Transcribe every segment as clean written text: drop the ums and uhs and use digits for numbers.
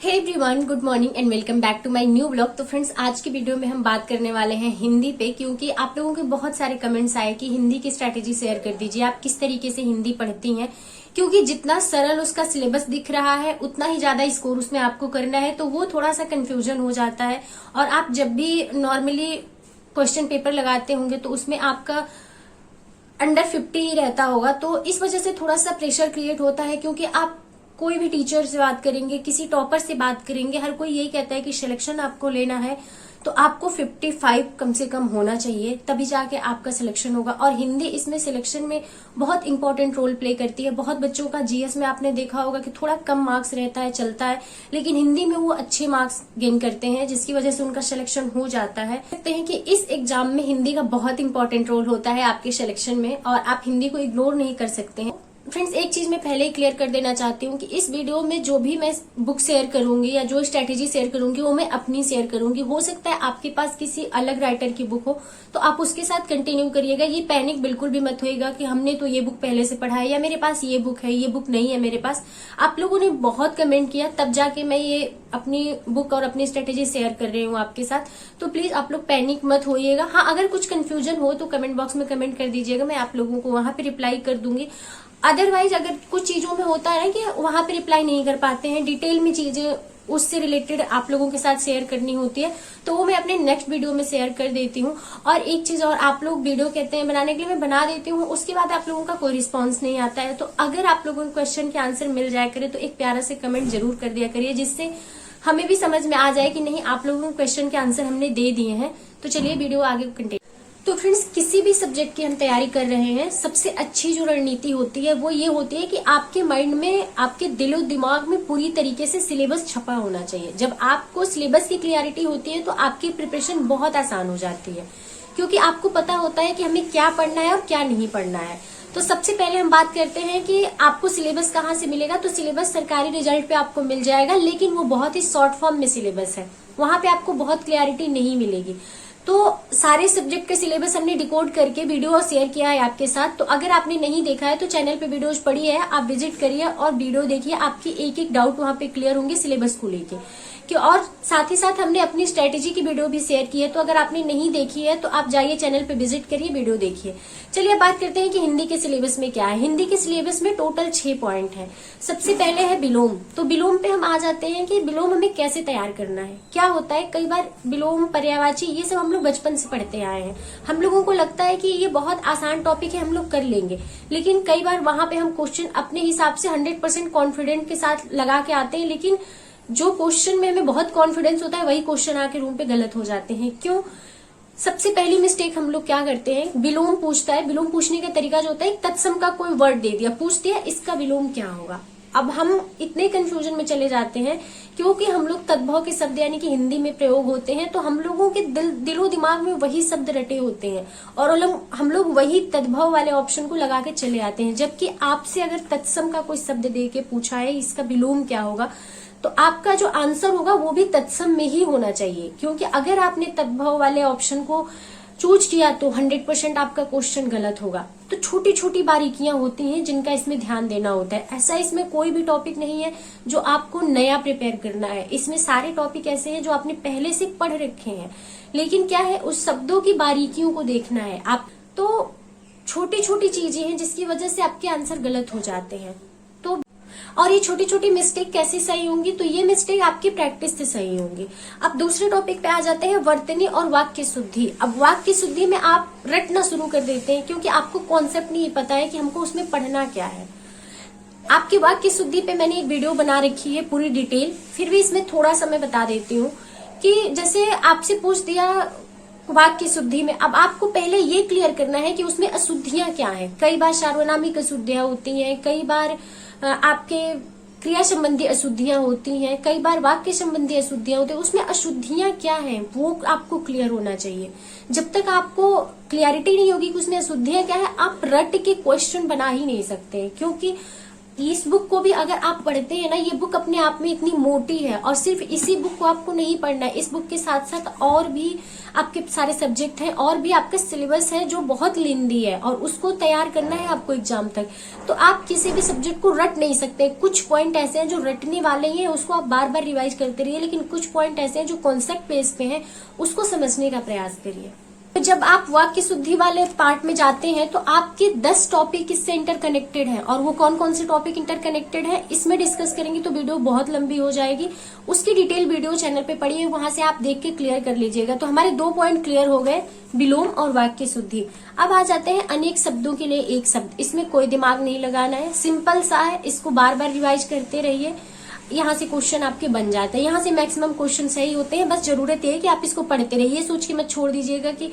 Hey everyone, good morning and welcome back to my new blog. तो friends, आज की video में हम बात करने वाले हैं हिंदी पे, क्योंकि आप लोगों के बहुत सारे कमेंट्स आए कि हिंदी की स्ट्रैटेजी शेयर कर दीजिए, आप किस तरीके से हिंदी पढ़ती हैं। क्योंकि जितना सरल उसका सिलेबस दिख रहा है उतना ही ज्यादा स्कोर उसमें आपको करना है, तो वो थोड़ा सा कंफ्यूजन हो जाता है। और आप जब भी नॉर्मली क्वेश्चन पेपर लगाते होंगे तो उसमें आपका अंडर 50 ही रहता होगा, तो इस वजह से थोड़ा सा प्रेशर क्रिएट होता है। क्योंकि आप कोई भी टीचर से बात करेंगे, किसी टॉपर से बात करेंगे, हर कोई यही कहता है कि सिलेक्शन आपको लेना है तो आपको 55 कम से कम होना चाहिए, तभी जाके आपका सिलेक्शन होगा। और हिंदी इसमें सिलेक्शन में बहुत इंपॉर्टेंट रोल प्ले करती है। बहुत बच्चों का जीएस में आपने देखा होगा कि थोड़ा कम मार्क्स रहता है, चलता है, लेकिन हिंदी में वो अच्छे मार्क्स गेन करते हैं, जिसकी वजह से उनका सिलेक्शन हो जाता है। कहते हैं कि इस एग्जाम में हिंदी का बहुत इंपॉर्टेंट रोल होता है आपके सिलेक्शन में, और आप हिंदी को इग्नोर नहीं कर सकते हैं। फ्रेंड्स, एक चीज मैं पहले ही क्लियर कर देना चाहती हूँ कि इस वीडियो में जो भी मैं बुक शेयर करूंगी या जो स्ट्रेटेजी शेयर करूंगी वो मैं अपनी शेयर करूंगी। हो सकता है आपके पास किसी अलग राइटर की बुक हो तो आप उसके साथ कंटिन्यू करिएगा। ये पैनिक बिल्कुल भी मत होइएगा कि हमने तो ये बुक पहले से पढ़ा है या मेरे पास ये बुक है, ये बुक नहीं है मेरे पास। आप लोगों ने बहुत कमेंट किया, तब जाके मैं ये अपनी बुक और अपनी स्ट्रेटेजी शेयर कर रही हूँ आपके साथ। तो प्लीज आप लोग पैनिक मत होइएगा। हाँ, अगर कुछ कंफ्यूजन हो तो कमेंट बॉक्स में कमेंट कर दीजिएगा, मैं आप लोगों को वहां पे रिप्लाई कर दूंगी। अदरवाइज अगर कुछ चीजों में होता है ना कि वहां पे रिप्लाई नहीं कर पाते हैं, डिटेल में चीजें उससे रिलेटेड आप लोगों के साथ शेयर करनी होती है, तो वो मैं अपने नेक्स्ट वीडियो में शेयर कर देती हूँ। और एक चीज और, आप लोग वीडियो कहते हैं बनाने के लिए, मैं बना देती हूँ, उसके बाद आप लोगों का कोई रिस्पॉन्स नहीं आता है। तो अगर आप लोगों को क्वेश्चन के आंसर मिल जाया करे तो एक प्यारा से कमेंट जरूर कर दिया करिए, जिससे हमें भी समझ में आ जाए कि नहीं, आप लोगों को क्वेश्चन के आंसर हमने दे दिए हैं। तो चलिए वीडियो आगे कंटिन्यू। तो फ्रेंड्स, किसी भी सब्जेक्ट की हम तैयारी कर रहे हैं, सबसे अच्छी जो रणनीति होती है वो ये होती है कि आपके माइंड में, आपके दिलो दिमाग में पूरी तरीके से सिलेबस छपा होना चाहिए। जब आपको सिलेबस की क्लियरिटी होती है तो आपकी प्रिपरेशन बहुत आसान हो जाती है, क्योंकि आपको पता होता है कि हमें क्या पढ़ना है और क्या नहीं पढ़ना है। तो सबसे पहले हम बात करते हैं कि आपको सिलेबस कहाँ से मिलेगा। तो सिलेबस सरकारी रिजल्ट पे आपको मिल जाएगा, लेकिन वो बहुत ही शॉर्ट फॉर्म में सिलेबस है, वहां पे आपको बहुत क्लियरिटी नहीं मिलेगी। तो सारे सब्जेक्ट के सिलेबस हमने डिकोड करके वीडियो शेयर किया है आपके साथ। तो अगर आपने नहीं देखा है तो चैनल पे वीडियोज पड़ी है, आप विजिट करिए और वीडियो देखिए, आपकी एक एक डाउट वहां पे क्लियर होंगे सिलेबस को लेके। और साथ ही साथ हमने अपनी स्ट्रेटेजी की वीडियो भी शेयर की है, तो अगर आपने नहीं देखी है तो आप जाइए चैनल पे विजिट करिए, वीडियो देखिए। चलिए अब बात करते हैं कि हिंदी के सिलेबस में क्या है। हिंदी के सिलेबस में टोटल 6 पॉइंट है। सबसे पहले है विलोम। तो विलोम पे हम आ जाते हैं कि विलोम हमें कैसे तैयार करना है। क्या होता है, कई बार विलोम, पर्यायवाची, ये सब हम लोग बचपन से पढ़ते आए हैं। हम लोगों को लगता है कि ये बहुत आसान टॉपिक है, हम लोग कर लेंगे, लेकिन कई बार वहां पे हम क्वेश्चन अपने हिसाब से 100% कॉन्फिडेंट के साथ लगा के आते हैं, लेकिन जो क्वेश्चन में हमें बहुत कॉन्फिडेंस होता है वही क्वेश्चन आके रूम पे गलत हो जाते हैं। क्यों? सबसे पहली मिस्टेक हम लोग क्या करते हैं, विलोम पूछता है, विलोम पूछने का तरीका जो होता है, तत्सम का कोई वर्ड दे दिया, पूछ दिया इसका विलोम क्या होगा। अब हम इतने कंफ्यूजन में चले जाते हैं, क्योंकि हम लोग तद्भव के शब्द यानी कि हिंदी में प्रयोग होते हैं, तो हम लोगों के दिलो दिमाग में वही शब्द रटे होते हैं और हम लोग वही तद्भव वाले ऑप्शन को लगा के चले आते हैं। जबकि आपसे अगर तत्सम का कोई शब्द दे के पूछा है इसका विलोम क्या होगा, तो आपका जो आंसर होगा वो भी तत्सम में ही होना चाहिए। क्योंकि अगर आपने तद्भव वाले ऑप्शन को चूज किया तो 100% आपका क्वेश्चन गलत होगा। तो छोटी छोटी बारीकियां होती हैं जिनका इसमें ध्यान देना होता है। ऐसा इसमें कोई भी टॉपिक नहीं है जो आपको नया प्रिपेयर करना है। इसमें सारे टॉपिक ऐसे हैं जो आपने पहले से पढ़ रखे हैं, लेकिन क्या है, उस शब्दों की बारीकियों को देखना है आप। तो छोटी छोटी चीजें हैं जिसकी वजह से आपके आंसर गलत हो जाते हैं। तो और ये छोटी छोटी मिस्टेक कैसे सही होंगी, तो ये मिस्टेक आपकी प्रैक्टिस से सही होंगी। अब दूसरे टॉपिक पे आ जाते हैं, वर्तनी और वाक्य शुद्धि। अब वाक्य शुद्धि में आप रटना शुरू कर देते हैं, क्योंकि आपको कॉन्सेप्ट नहीं पता है कि हमको उसमें पढ़ना क्या है। आपकी वाक्य शुद्धि पे मैंने एक वीडियो बना रखी है पूरी डिटेल, फिर भी इसमें थोड़ा सा मैं बता देती हूँ कि जैसे आपसे पूछ दिया वाक्य शुद्धि में, अब आपको पहले ये क्लियर करना है कि उसमें अशुद्धियां क्या है। कई बार सार्वनामिक अशुद्धियां होती हैं, कई बार आपके क्रिया संबंधी अशुद्धियां होती हैं, कई बार वाक्य संबंधी अशुद्धियां होती है। उसमें अशुद्धियां क्या हैं वो आपको क्लियर होना चाहिए। जब तक आपको क्लियरिटी नहीं होगी कि उसमें अशुद्धियां क्या है, आप रट के क्वेश्चन बना ही नहीं सकते, क्योंकि इस बुक को भी अगर आप पढ़ते हैं ना, ये बुक अपने आप में इतनी मोटी है और सिर्फ इसी बुक को आपको नहीं पढ़ना है, इस बुक के साथ साथ और भी आपके सारे सब्जेक्ट हैं और भी आपका सिलेबस है जो बहुत लेंदी है और उसको तैयार करना है आपको एग्जाम तक। तो आप किसी भी सब्जेक्ट को रट नहीं सकते। कुछ पॉइंट ऐसे हैं जो रटने वाले ही हैं, उसको आप बार बार रिवाइज करते रहिए, लेकिन कुछ पॉइंट ऐसे हैं जो कॉन्सेप्ट बेस पे हैं, उसको समझने का प्रयास करिए। तो जब आप वाक्य शुद्धि वाले पार्ट में जाते हैं तो आपके 10 टॉपिक इससे इंटरकनेक्टेड हैं और वो कौन कौन से टॉपिक इंटरकनेक्टेड है इसमें डिस्कस करेंगे तो वीडियो बहुत लंबी हो जाएगी। उसकी डिटेल वीडियो चैनल पे पड़ी है, वहां से आप देख के क्लियर कर लीजिएगा। तो हमारे 2 पॉइंट क्लियर हो गए, विलोम और वाक्य शुद्धि। अब आ जाते हैं अनेक शब्दों के लिए एक शब्द। इसमें कोई दिमाग नहीं लगाना है, सिंपल सा है, इसको बार बार रिवाइज करते रहिए। यहाँ से क्वेश्चन आपके बन जाते हैं, यहाँ से मैक्सिमम क्वेश्चन सही होते हैं। बस जरूरत है कि आप इसको पढ़ते रहिए, सोच के मत छोड़ दीजिएगा कि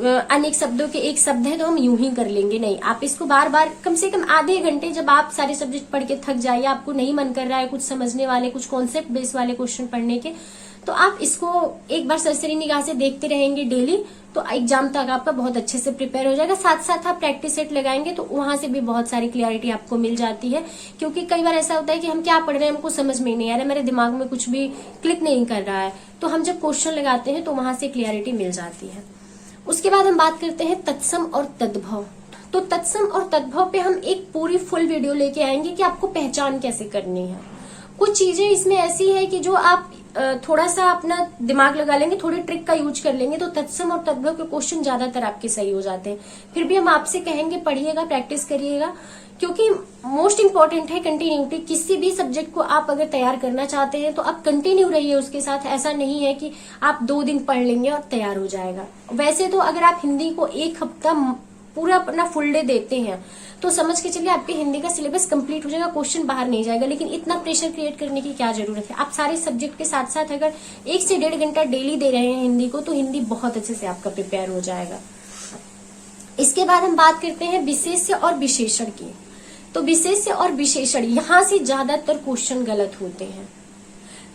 अनेक शब्दों के एक शब्द है तो हम यूं ही कर लेंगे। नहीं, आप इसको बार बार कम से कम आधे घंटे, जब आप सारे सब्जेक्ट पढ़ के थक जाइए, आपको नहीं मन कर रहा है कुछ समझने वाले, कुछ कॉन्सेप्ट बेस वाले क्वेश्चन पढ़ने के, तो आप इसको एक बार सरसरी निगाह से देखते रहेंगे डेली, तो एग्जाम तक आपका बहुत अच्छे से प्रिपेयर हो जाएगा। साथ साथ आप प्रैक्टिस सेट लगाएंगे तो वहां से भी बहुत सारी क्लियरिटी आपको मिल जाती है। क्योंकि कई बार ऐसा होता है कि हम क्या पढ़ रहे हैं हमको समझ में नहीं आ रहा है, मेरे दिमाग में कुछ भी क्लिक नहीं कर रहा है, तो हम जब क्वेश्चन लगाते हैं तो वहां से क्लियरिटी मिल जाती है। उसके बाद हम बात करते हैं तत्सम और तद्भव। तो तत्सम और तद्भव पे हम एक पूरी फुल वीडियो लेके आएंगे कि आपको पहचान कैसे करनी है। कुछ चीजें इसमें ऐसी है कि जो आप थोड़ा सा अपना दिमाग लगा लेंगे, थोड़ी ट्रिक का यूज कर लेंगे तो तत्सम और तद्भव के क्वेश्चन ज्यादातर आपके सही हो जाते हैं। फिर भी हम आपसे कहेंगे पढ़िएगा, प्रैक्टिस करिएगा, क्योंकि मोस्ट इंपॉर्टेंट है कंटिन्यूटी। किसी भी सब्जेक्ट को आप अगर तैयार करना चाहते हैं तो आप कंटिन्यू रहिए उसके साथ। ऐसा नहीं है कि आप 2 दिन पढ़ लेंगे और तैयार हो जाएगा। वैसे तो अगर आप हिंदी को 1 हफ्ता पूरा अपना फुल डे देते हैं तो समझ के चलिए आपके हिंदी का सिलेबस कंप्लीट हो जाएगा, क्वेश्चन बाहर नहीं जाएगा। लेकिन इतना प्रेशर क्रिएट करने की क्या जरूरत है। आप सारे सब्जेक्ट के साथ साथ अगर 1 से 1.5 घंटा डेली दे रहे हैं हिंदी को, तो हिंदी बहुत अच्छे से आपका प्रिपेयर हो जाएगा। इसके बाद हम बात करते हैं विशेष्य और विशेषण की। तो विशेष्य और विशेषण, यहाँ से ज्यादातर क्वेश्चन गलत होते हैं।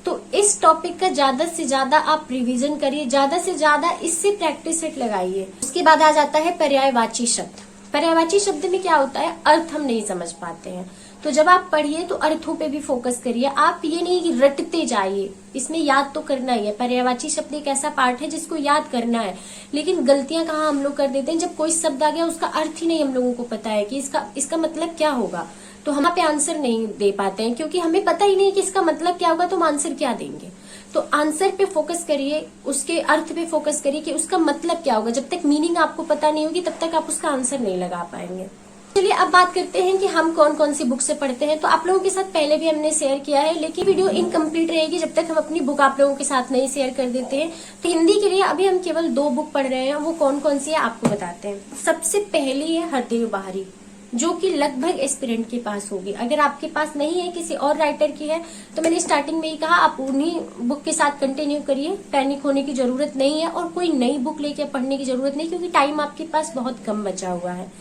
तो इस टॉपिक का ज्यादा से ज्यादा आप रिवीजन करिए, ज्यादा से ज्यादा इससे प्रैक्टिस सेट लगाइए। उसके बाद आ जाता है पर्यायवाची शब्द। पर्यायवाची शब्द में क्या होता है, अर्थ हम नहीं समझ पाते हैं, तो जब आप पढ़िए तो अर्थों पे भी फोकस करिए। आप ये नहीं कि रटते जाइए, इसमें याद तो करना ही है। पर्यायवाची शब्द एक ऐसा पार्ट है जिसको याद करना है, लेकिन गलतियां कहाँ हम लोग कर देते हैं, जब कोई शब्द आ गया उसका अर्थ ही नहीं हम लोगों को पता है कि इसका मतलब क्या होगा, तो हम पे आंसर नहीं दे पाते हैं, क्योंकि हमें पता ही नहीं कि इसका मतलब क्या होगा, तो हम आंसर क्या देंगे। तो आंसर पे फोकस करिए, उसके अर्थ पे फोकस करिए कि उसका मतलब क्या होगा। जब तक मीनिंग आपको पता नहीं होगी तब तक आप उसका आंसर नहीं लगा पाएंगे। चलिए अब बात करते हैं कि हम कौन कौन सी बुक से पढ़ते हैं। तो आप लोगों के साथ पहले भी हमने शेयर किया है, लेकिन वीडियो इनकम्प्लीट रहेगी जब तक हम अपनी बुक आप लोगों के साथ नहीं शेयर कर देते हैं। तो हिंदी के लिए अभी हम केवल 2 बुक पढ़ रहे हैं, वो कौन कौन सी है आपको बताते हैं। सबसे पहली है हरदेव बाहरी, जो कि लगभग एस्पिरेंट के पास होगी। अगर आपके पास नहीं है, किसी और राइटर की है, तो मैंने स्टार्टिंग में ही कहा आप उन्हीं बुक के साथ कंटिन्यू करिए, पैनिक होने की जरूरत नहीं है और कोई नई बुक लेके पढ़ने की जरूरत नहीं, क्योंकि टाइम आपके पास बहुत कम बचा हुआ है।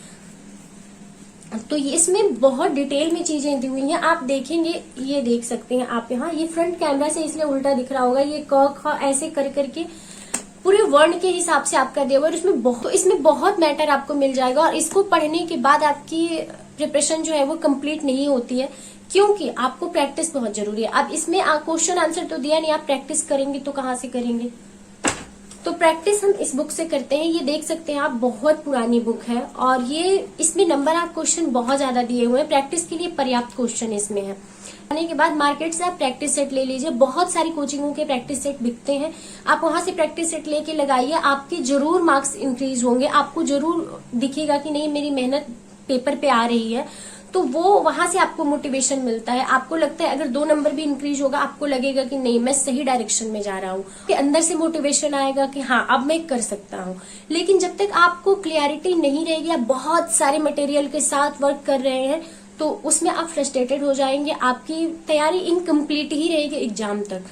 तो इसमें बहुत डिटेल में चीजें दी हुई हैं, आप देखेंगे, ये देख सकते हैं आप यहाँ, ये फ्रंट कैमरा से इसलिए उल्टा दिख रहा होगा, ये क ख ऐसे कर करके पूरे वर्ण के हिसाब से आपका दिया हुआ है। इसमें बहुत मैटर आपको मिल जाएगा और इसको पढ़ने के बाद आपकी प्रिपरेशन जो है वो कंप्लीट नहीं होती है, क्योंकि आपको प्रैक्टिस बहुत जरूरी है। अब इसमें क्वेश्चन आंसर तो दिया नहीं, आप प्रैक्टिस करेंगे तो कहाँ से करेंगे। तो प्रैक्टिस हम इस बुक से करते हैं। ये देख सकते हैं आप, बहुत पुरानी बुक है और ये इसमें नंबर आप क्वेश्चन बहुत ज्यादा दिए हुए हैं, प्रैक्टिस के लिए पर्याप्त क्वेश्चन इसमें है। आने के बाद मार्केट से आप प्रैक्टिस सेट ले लीजिए, बहुत सारी कोचिंगों के प्रैक्टिस सेट बिकते हैं, आप वहां से प्रैक्टिस सेट लेके लगाइए, आपके जरूर मार्क्स इंक्रीज होंगे, आपको जरूर दिखेगा कि नहीं मेरी मेहनत पेपर पे आ रही है, तो वो वहां से आपको मोटिवेशन मिलता है। आपको लगता है अगर 2 नंबर भी इंक्रीज होगा, आपको लगेगा कि नहीं मैं सही डायरेक्शन में जा रहा हूँ, कि अंदर से मोटिवेशन आएगा कि हाँ अब मैं कर सकता हूँ। लेकिन जब तक आपको क्लियरिटी नहीं रहेगी, आप बहुत सारे मटेरियल के साथ वर्क कर रहे हैं, तो उसमें आप फ्रस्ट्रेटेड हो जाएंगे, आपकी तैयारी इनकम्प्लीट ही रहेगी एग्जाम तक।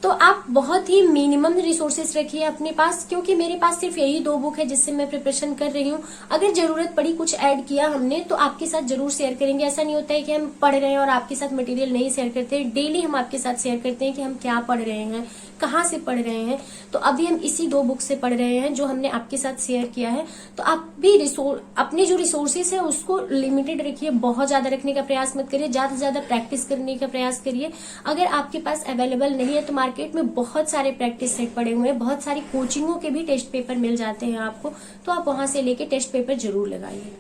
तो आप बहुत ही मिनिमम रिसोर्सेस रखिए अपने पास, क्योंकि मेरे पास सिर्फ यही 2 बुक है जिससे मैं प्रिपरेशन कर रही हूँ। अगर जरूरत पड़ी, कुछ ऐड किया हमने, तो आपके साथ जरूर शेयर करेंगे। ऐसा नहीं होता है कि हम पढ़ रहे हैं और आपके साथ मटेरियल नहीं शेयर करते। डेली हम आपके साथ शेयर करते हैं कि हम क्या पढ़ रहे हैं, कहाँ से पढ़ रहे हैं, तो अभी हम इसी 2 बुक से पढ़ रहे हैं जो हमने आपके साथ शेयर किया है। तो आप भी अपने जो रिसोर्सेस है उसको लिमिटेड रखिए, बहुत ज्यादा रखने का प्रयास मत करिए, ज्यादा से ज्यादा प्रैक्टिस करने का प्रयास करिए। अगर आपके पास अवेलेबल नहीं है तो मार्केट में बहुत सारे प्रैक्टिस सेट पड़े हुए हैं, बहुत सारी कोचिंगों के भी टेस्ट पेपर मिल जाते हैं आपको, तो आप वहां से लेके टेस्ट पेपर जरूर लगाइए।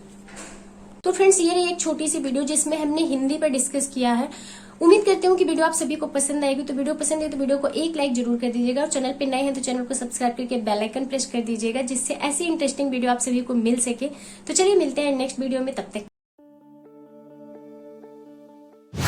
तो फ्रेंड्स, ये रही एक छोटी सी वीडियो जिसमें हमने हिंदी पर डिस्कस किया है। उम्मीद करती हूँ कि वीडियो आप सभी को पसंद आएगी। तो वीडियो पसंद है तो वीडियो को एक लाइक जरूर कर दीजिएगा, और चैनल पे नए हैं तो चैनल को सब्सक्राइब करके बेल आइकन प्रेस कर दीजिएगा, जिससे ऐसी इंटरेस्टिंग वीडियो आप सभी को मिल सके। तो चलिए मिलते हैं नेक्स्ट वीडियो में, तब तक